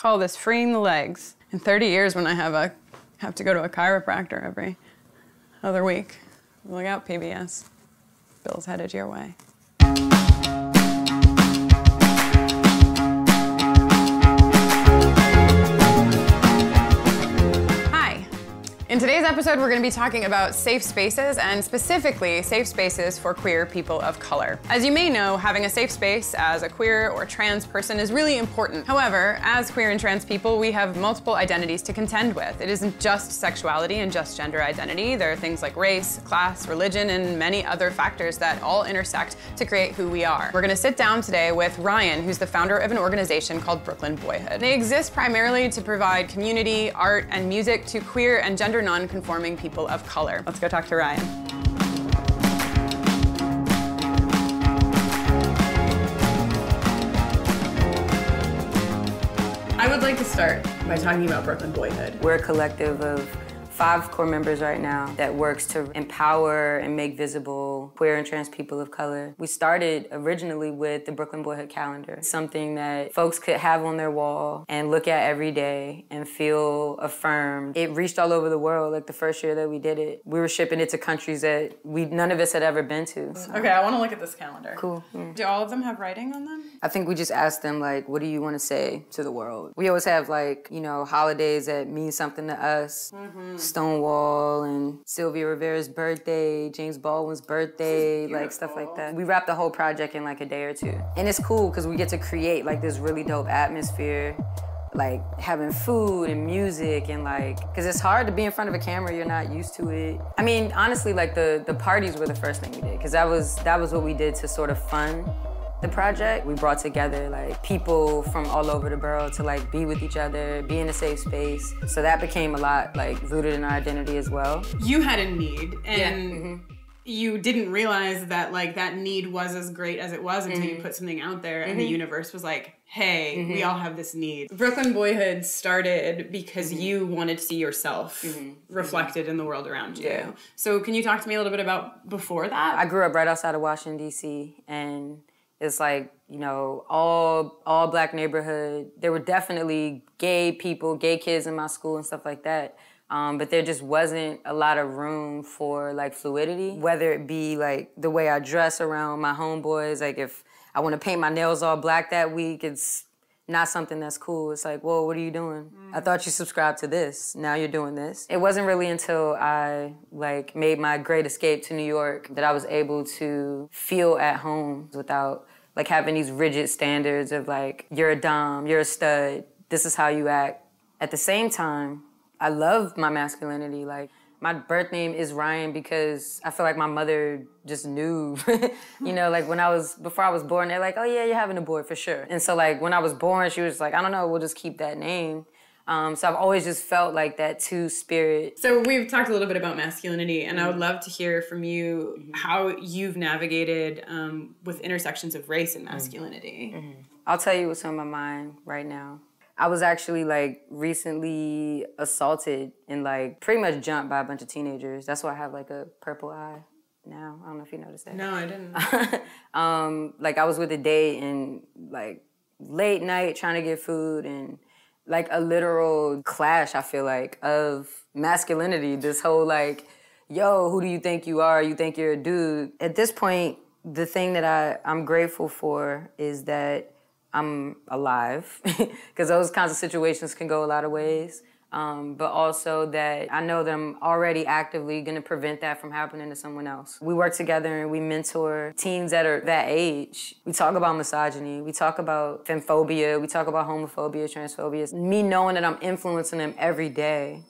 call this freeing the legs. In 30 years, when I have to go to a chiropractor every other week, look out, PBS. Bill's headed your way. In today's episode, we're going to be talking about safe spaces, and specifically safe spaces for queer people of color. As you may know, having a safe space as a queer or trans person is really important. However, as queer and trans people, we have multiple identities to contend with. It isn't just sexuality and just gender identity. There are things like race, class, religion, and many other factors that all intersect to create who we are. We're going to sit down today with Ryan, who's the founder of an organization called Brooklyn Boyhood. They exist primarily to provide community, art, and music to queer and gender non-conforming people of color. Let's go talk to Ryan. I would like to start by talking about Brooklyn Boyhood. We're a collective of 5 core members right now that works to empower and make visible queer and trans people of color. We started originally with the Brooklyn Boyhood calendar, something that folks could have on their wall and look at every day and feel affirmed. It reached all over the world. Like the first year that we did it, we were shipping it to countries that none of us had ever been to. So. Okay, I want to look at this calendar. Cool. Yeah. Do all of them have writing on them? I think we just asked them, like, what do you want to say to the world? We always have, like, you know, holidays that mean something to us. Mm-hmm. Stonewall and Sylvia Rivera's birthday, James Baldwin's birthday, like stuff like that. We wrapped the whole project in like a day or 2. And it's cool because we get to create like this really dope atmosphere, like having food and music and like, because it's hard to be in front of a camera, you're not used to it. I mean, honestly, like the parties were the first thing we did because that was what we did to sort of fund the project. We brought together like people from all over the borough to like be with each other, be in a safe space. So that became a lot like rooted in our identity as well. You had a need and you didn't realize that like that need was as great as it was until you put something out there and the universe was like, hey, we all have this need. Brooklyn Boyhood started because you wanted to see yourself reflected in the world around you. Yeah. So can you talk to me a little bit about before that? I grew up right outside of Washington, D.C. and it's like, you know, all black neighborhood. There were definitely gay people, gay kids in my school and stuff like that. But there just wasn't a lot of room for like fluidity, whether it be like the way I dress around my homeboys. Like if I want to paint my nails all black that week, it's not something that's cool. It's like, whoa, what are you doing? I thought you subscribed to this. Now you're doing this. It wasn't really until I like made my great escape to New York that I was able to feel at home without like having these rigid standards of like, you're a dom, you're a stud, this is how you act. At the same time, I love my masculinity. Like, my birth name is Ryan because I feel like my mother just knew. You know, like before I was born, they're like, oh yeah, you're having a boy for sure. And so like when I was born, she was like, I don't know, we'll just keep that name. So I've always just felt like that two-spirit. So we've talked a little bit about masculinity, and I would love to hear from you how you've navigated with intersections of race and masculinity. I'll tell you what's on my mind right now. I was actually like recently assaulted and like pretty much jumped by a bunch of teenagers. That's why I have like a purple eye now. I don't know if you noticed that. No, I didn't. Like I was with a date and like late night trying to get food and like a literal clash, I feel like, of masculinity. This whole like, yo, who do you think you are? You think you're a dude. At this point, the thing that I'm grateful for is that I'm alive, because those kinds of situations can go a lot of ways. But also that I know that I'm already actively going to prevent that from happening to someone else. We work together and we mentor teens that are that age. We talk about misogyny, we talk about femphobia, we talk about homophobia, transphobia. Me knowing that I'm influencing them every day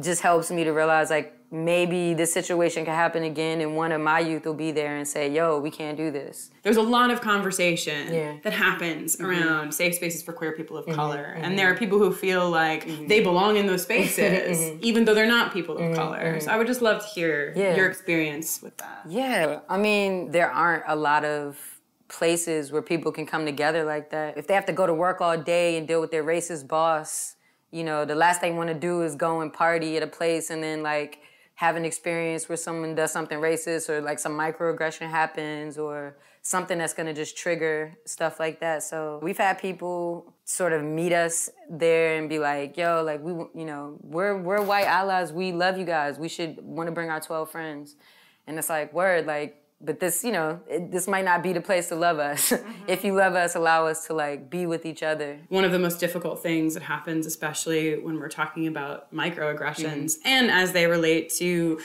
just helps me to realize like maybe this situation can happen again and one of my youth will be there and say, yo, we can't do this. There's a lot of conversation that happens around safe spaces for queer people of color. And there are people who feel like they belong in those spaces, even though they're not people of color. So I would just love to hear your experience with that. Yeah, I mean, there aren't a lot of places where people can come together like that. If they have to go to work all day and deal with their racist boss, you know, the last thing they want to do is go and party at a place and then like have an experience where someone does something racist or like some microaggression happens or something that's gonna just trigger stuff like that. So we've had people sort of meet us there and be like, yo, like we're white allies. We love you guys. We should want to bring our 12 friends. And it's like, word, like, but this, this might not be the place to love us. If you love us, allow us to like be with each other. One of the most difficult things that happens, especially when we're talking about microaggressions and as they relate to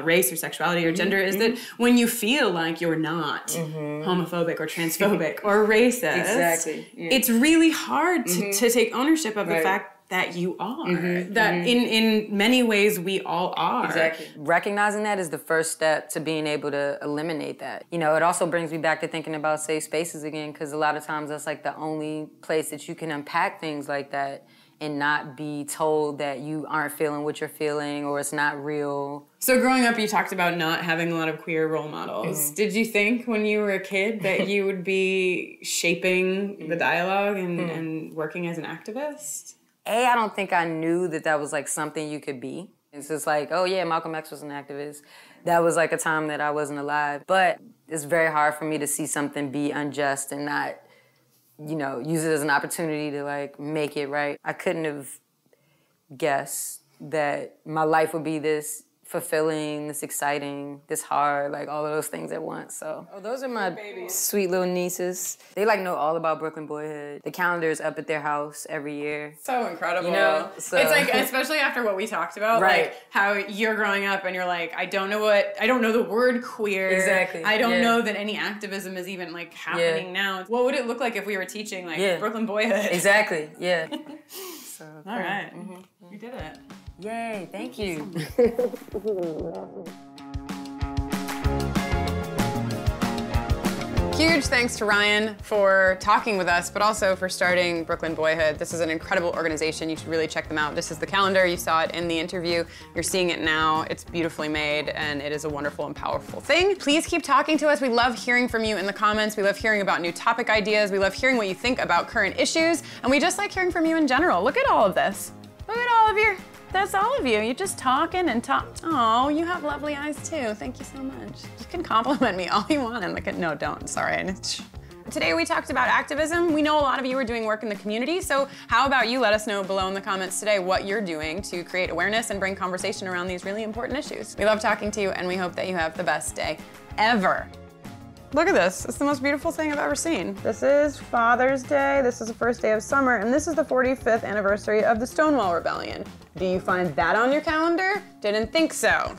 race or sexuality or gender, is that when you feel like you're not homophobic or transphobic or racist, it's really hard to take ownership of the fact that you are, that in many ways we all are. Exactly. Recognizing that is the first step to being able to eliminate that. It also brings me back to thinking about safe spaces again, because a lot of times that's like the only place that you can unpack things like that and not be told that you aren't feeling what you're feeling or it's not real. So growing up, you talked about not having a lot of queer role models. Did you think when you were a kid that you would be shaping the dialogue and working as an activist? I don't think I knew that was like something you could be. It's just like, oh yeah, Malcolm X was an activist. That was like a time that I wasn't alive. But it's very hard for me to see something be unjust and not, use it as an opportunity to like make it right. I couldn't have guessed that my life would be this fulfilling, this exciting, this hard, like all of those things at once. So, those are my sweet little nieces. They like know all about Brooklyn Boyhood. The calendar is up at their house every year. So incredible. So, it's like, especially after what we talked about, like how you're growing up and you're like, I don't know the word queer. Exactly. I don't know that any activism is even like happening now. What would it look like if we were teaching like Brooklyn Boyhood? Exactly. Yeah. So, all right. We did it. Yay, thank you. Huge thanks to Ryan for talking with us, but also for starting Brooklyn Boyhood. This is an incredible organization. You should really check them out. This is the calendar. You saw it in the interview. You're seeing it now. It's beautifully made, and it is a wonderful and powerful thing. Please keep talking to us. We love hearing from you in the comments. We love hearing about new topic ideas. We love hearing what you think about current issues, and we just like hearing from you in general. Look at all of this. Look at all of your... That's all of you. You're just talking and talk. Oh, you have lovely eyes too. Thank you so much. You can compliment me all you want and look at, no, don't, sorry. Today we talked about activism. We know a lot of you are doing work in the community, so how about you let us know below in the comments today what you're doing to create awareness and bring conversation around these really important issues. We love talking to you and we hope that you have the best day ever. Look at this. It's the most beautiful thing I've ever seen. This is Father's Day. This is the first day of summer, and this is the 45th anniversary of the Stonewall Rebellion. Do you find that on your calendar? Didn't think so.